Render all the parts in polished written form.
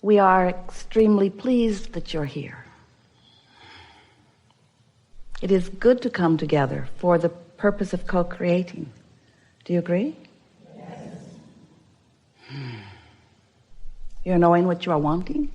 We are extremely pleased that you're here. It is good to come together for the purpose of co-creating. Do you agree? Yes. You're knowing what you are wanting?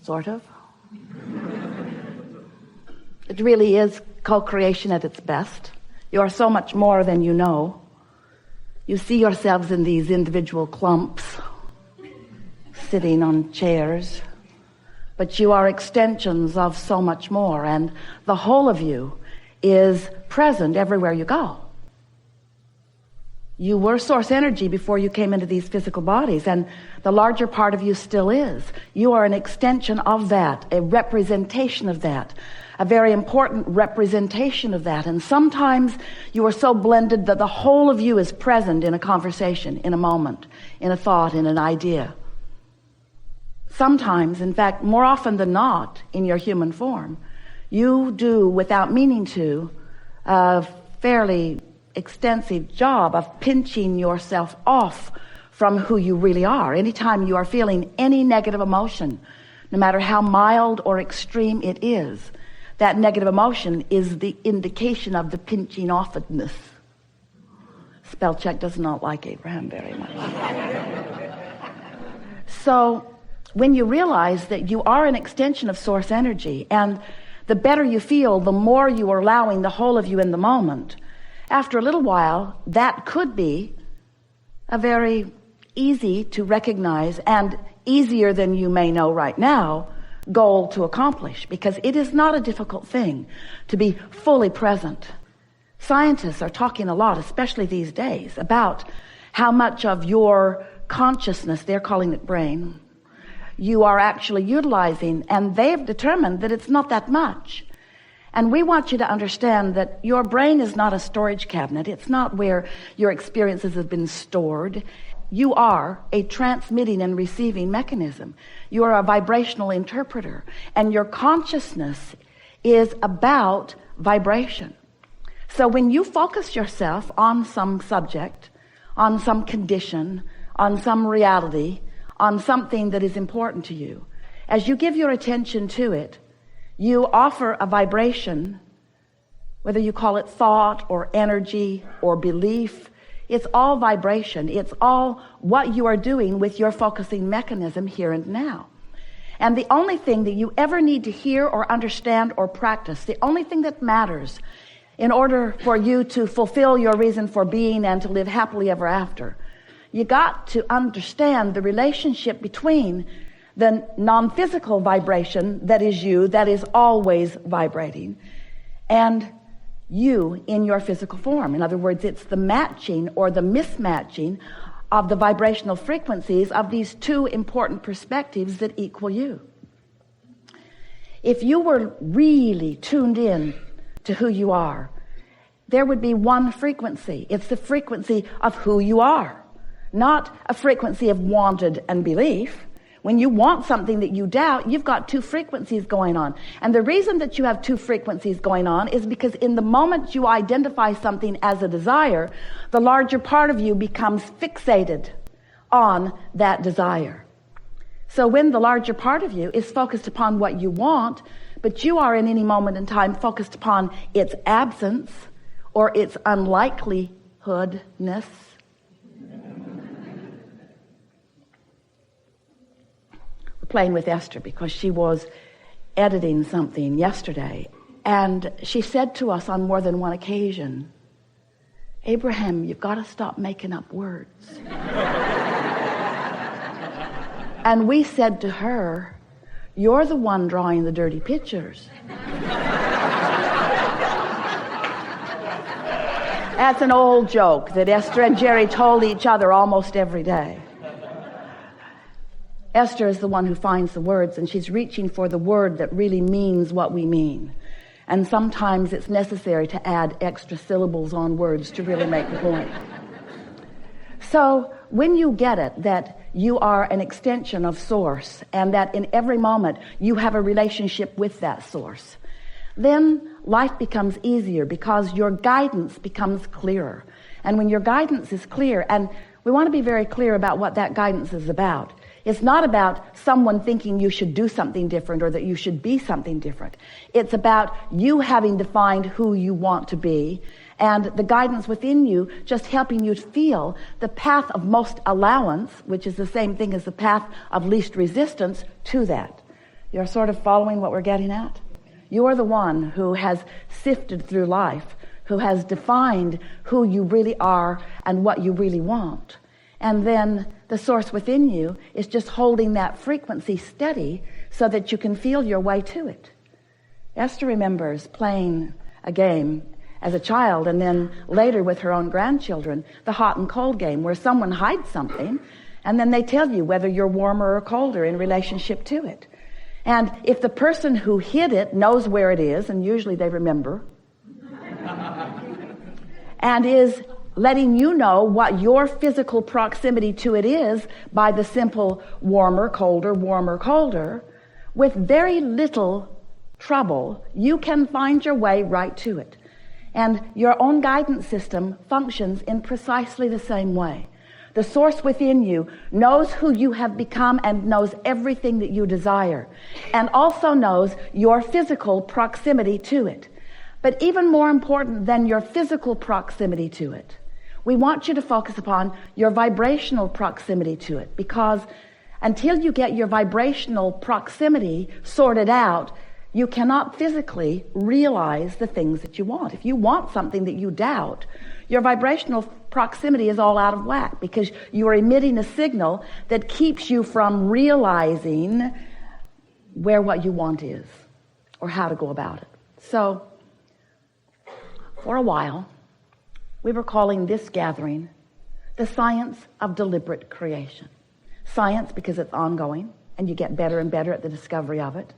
Sort of. It really is co-creation at its best. You are so much more than you know. You see yourselves in these individual clumps, sitting on chairs, but you are extensions of so much more, and the whole of you is present everywhere you go. You were source energy before you came into these physical bodies, and the larger part of you still is. You are an extension of that, a representation of that, a very important representation of that. And sometimes you are so blended that the whole of you is present in a conversation, in a moment, in a thought, in an idea. Sometimes, in fact, more often than not, in your human form, you do, without meaning to, a fairly extensive job of pinching yourself off from who you really are. Anytime you are feeling any negative emotion, no matter how mild or extreme it is, that negative emotion is the indication of the pinching offedness. Spell check does not like Abraham very much. So when you realize that you are an extension of source energy, and the better you feel, the more you are allowing the whole of you in the moment, after a little while, that could be a very easy to recognize and easier than you may know right now goal to accomplish, because it is not a difficult thing to be fully present. Scientists are talking a lot, especially these days, about how much of your consciousness, they're calling it brain, you are actually utilizing, and they've determined that it's not that much. And we want you to understand that your brain is not a storage cabinet. It's not where your experiences have been stored. You are a transmitting and receiving mechanism. You are a vibrational interpreter, and your consciousness is about vibration. So when you focus yourself on some subject, on some condition, on some reality, on something that is important to you, as you give your attention to it, you offer a vibration, whether you call it thought or energy or belief. It's all vibration. It's all what you are doing with your focusing mechanism here and now. And the only thing that you ever need to hear or understand or practice, the only thing that matters in order for you to fulfill your reason for being and to live happily ever after, you got to understand the relationship between the non-physical vibration that is you, that is always vibrating, and you in your physical form. In other words, it's the matching or the mismatching of the vibrational frequencies of these two important perspectives that equal you. If you were really tuned in to who you are, there would be one frequency. It's the frequency of who you are, not a frequency of wanted and belief. When you want something that you doubt, you've got two frequencies going on. And the reason that you have two frequencies going on is because in the moment you identify something as a desire, the larger part of you becomes fixated on that desire. So when the larger part of you is focused upon what you want, but you are in any moment in time focused upon its absence or its unlikelihoodness, playing with Esther because she was editing something yesterday, and she said to us on more than one occasion, Abraham, you've got to stop making up words. And we said to her, you're the one drawing the dirty pictures. That's an old joke that Esther and Jerry told each other almost every day. Esther is the one who finds the words, and she's reaching for the word that really means what we mean. And sometimes it's necessary to add extra syllables on words to really make the point. So when you get it, that you are an extension of source, and that in every moment you have a relationship with that source, then life becomes easier because your guidance becomes clearer. And when your guidance is clear, and we want to be very clear about what that guidance is about. It's not about someone thinking you should do something different or that you should be something different. It's about you having defined who you want to be, and the guidance within you just helping you feel the path of most allowance, which is the same thing as the path of least resistance to that. You're sort of following what we're getting at? You are the one who has sifted through life, who has defined who you really are and what you really want. And then the source within you is just holding that frequency steady so that you can feel your way to it. Esther remembers playing a game as a child, and then later with her own grandchildren, the hot and cold game, where someone hides something and then they tell you whether you're warmer or colder in relationship to it. And if the person who hid it knows where it is, and usually they remember, and is letting you know what your physical proximity to it is by the simple warmer, colder, with very little trouble, you can find your way right to it. And your own guidance system functions in precisely the same way. The source within you knows who you have become and knows everything that you desire, and also knows your physical proximity to it. But even more important than your physical proximity to it, we want you to focus upon your vibrational proximity to it, because until you get your vibrational proximity sorted out, you cannot physically realize the things that you want. If you want something that you doubt, your vibrational proximity is all out of whack, because you are emitting a signal that keeps you from realizing where what you want is or how to go about it. So, for a while, we were calling this gathering the science of deliberate creation. Science because it's ongoing and you get better and better at the discovery of it.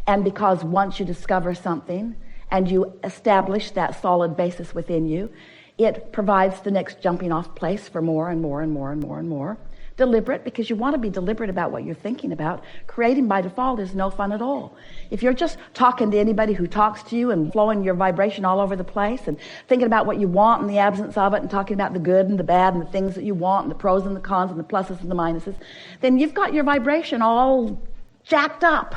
And because once you discover something and you establish that solid basis within you, it provides the next jumping off place for more and more and more and more and more. Deliberate because you want to be deliberate about what you're thinking about. Creating by default is no fun at all. If you're just talking to anybody who talks to you and flowing your vibration all over the place and thinking about what you want in the absence of it and talking about the good and the bad and the things that you want and the pros and the cons and the pluses and the minuses, then you've got your vibration all jacked up.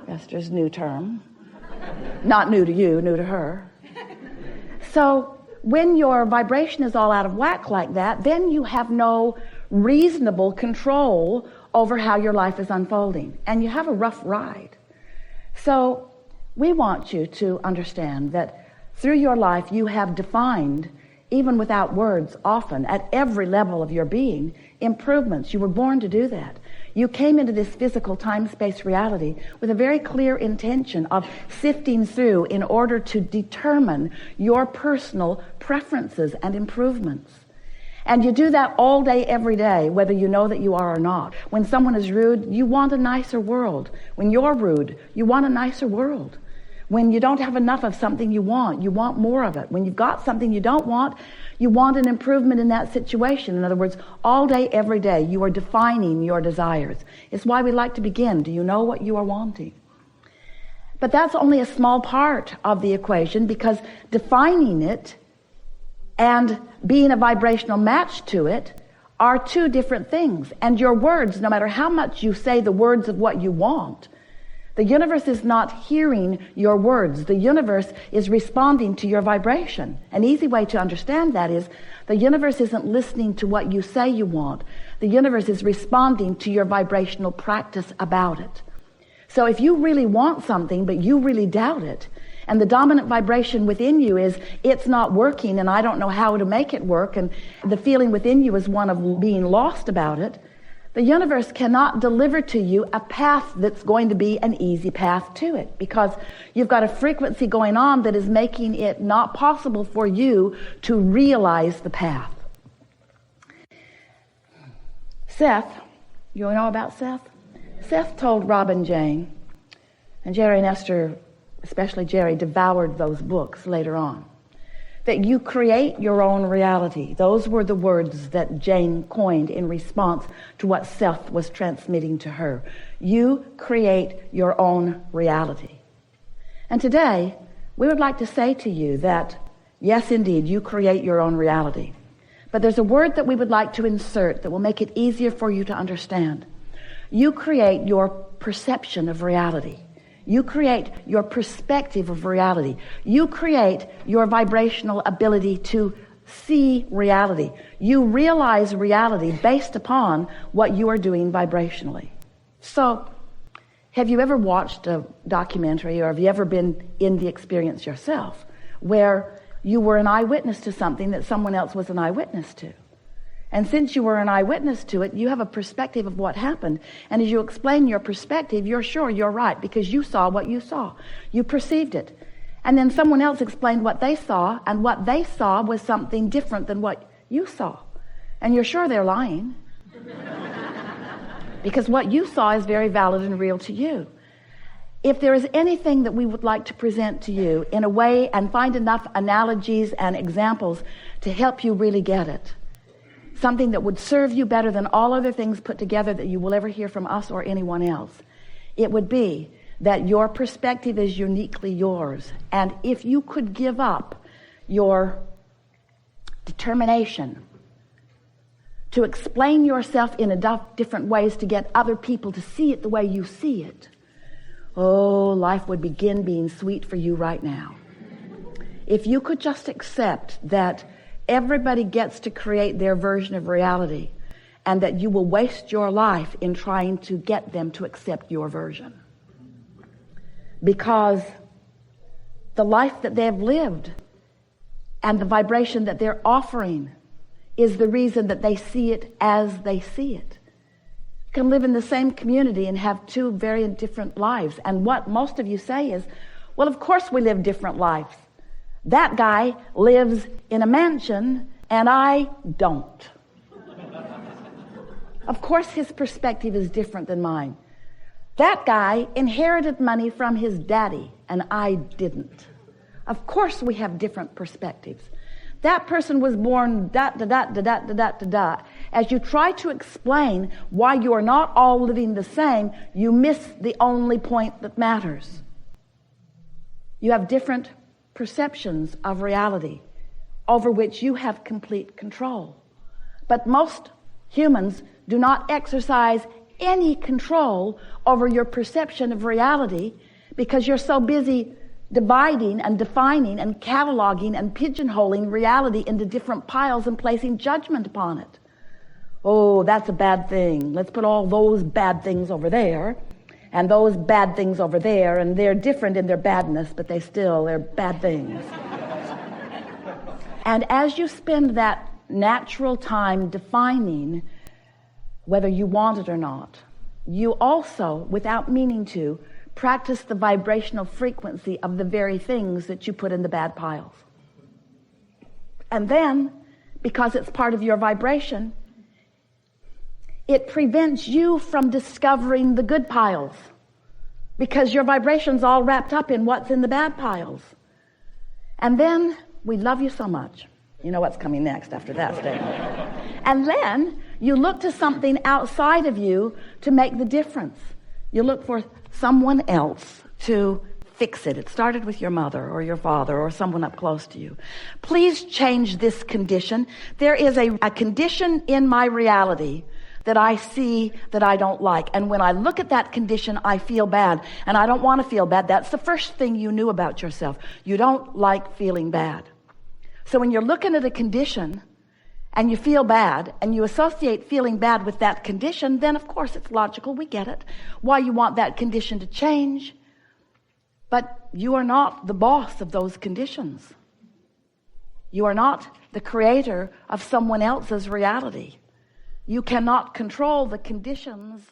Esther's new term. Not new to you, new to her. So when your vibration is all out of whack like that, then you have no reasonable control over how your life is unfolding, and you have a rough ride. So we want you to understand that through your life you have defined, even without words often, at every level of your being, improvements. You were born to do that. You came into this physical time-space reality with a very clear intention of sifting through in order to determine your personal preferences and improvements. And you do that all day, every day, whether you know that you are or not. When someone is rude, you want a nicer world. When you're rude, you want a nicer world. When you don't have enough of something you want more of it. When you've got something you don't want, you want an improvement in that situation. In other words, all day, every day, you are defining your desires. It's why we like to begin. Do you know what you are wanting? But that's only a small part of the equation, because defining it and being a vibrational match to it are two different things. And your words, no matter how much you say the words of what you want, the universe is not hearing your words. The universe is responding to your vibration. An easy way to understand that is the universe isn't listening to what you say you want. The universe is responding to your vibrational practice about it. So if you really want something, but you really doubt it, and the dominant vibration within you is, it's not working and I don't know how to make it work, and the feeling within you is one of being lost about it, the universe cannot deliver to you a path that's going to be an easy path to it, because you've got a frequency going on that is making it not possible for you to realize the path. Seth, you know about Seth? Seth told Rob and Jane, and Jerry and Esther, especially Jerry, devoured those books later on, that you create your own reality. Those were the words that Jane coined in response to what Seth was transmitting to her. You create your own reality. And today, we would like to say to you that, yes, indeed, you create your own reality. But there's a word that we would like to insert that will make it easier for you to understand. You create your perception of reality. You create your perspective of reality. You create your vibrational ability to see reality. You realize reality based upon what you are doing vibrationally. So, have you ever watched a documentary, or have you ever been in the experience yourself where you were an eyewitness to something that someone else was an eyewitness to? And since you were an eyewitness to it, you have a perspective of what happened. And as you explain your perspective, you're sure you're right because you saw what you saw. You perceived it. And then someone else explained what they saw, and what they saw was something different than what you saw. And you're sure they're lying. Because what you saw is very valid and real to you. If there is anything that we would like to present to you in a way and find enough analogies and examples to help you really get it, something that would serve you better than all other things put together that you will ever hear from us or anyone else, it would be that your perspective is uniquely yours. And if you could give up your determination to explain yourself in enough different ways to get other people to see it the way you see it, oh, life would begin being sweet for you right now. If you could just accept that everybody gets to create their version of reality, and that you will waste your life in trying to get them to accept your version. Because the life that they've lived and the vibration that they're offering is the reason that they see it as they see it. You can live in the same community and have two very different lives. And what most of you say is, well, of course we live different lives. That guy lives in a mansion and I don't. Of course his perspective is different than mine. That guy inherited money from his daddy and I didn't. Of course we have different perspectives. That person was born da da da da da da da da da. As you try to explain why you are not all living the same, you miss the only point that matters. You have different perceptions of reality over which you have complete control. But most humans do not exercise any control over your perception of reality because you're so busy dividing and defining and cataloging and pigeonholing reality into different piles and placing judgment upon it. Oh, that's a bad thing. Let's put all those bad things over there and those bad things over there, and they're different in their badness, but they're bad things. And as you spend that natural time defining whether you want it or not, you also, without meaning to, practice the vibrational frequency of the very things that you put in the bad piles. And then, because it's part of your vibration, it prevents you from discovering the good piles, because your vibration's all wrapped up in what's in the bad piles. And then, we love you so much. You know what's coming next after that statement. And then, you look to something outside of you to make the difference. You look for someone else to fix it. It started with your mother or your father or someone up close to you. Please change this condition. There is a condition in my reality that I see that I don't like. And when I look at that condition, I feel bad. And I don't want to feel bad. That's the first thing you knew about yourself. You don't like feeling bad. So when you're looking at a condition and you feel bad, and you associate feeling bad with that condition, then of course it's logical, we get it, why you want that condition to change. But you are not the boss of those conditions. You are not the creator of someone else's reality. You cannot control the conditions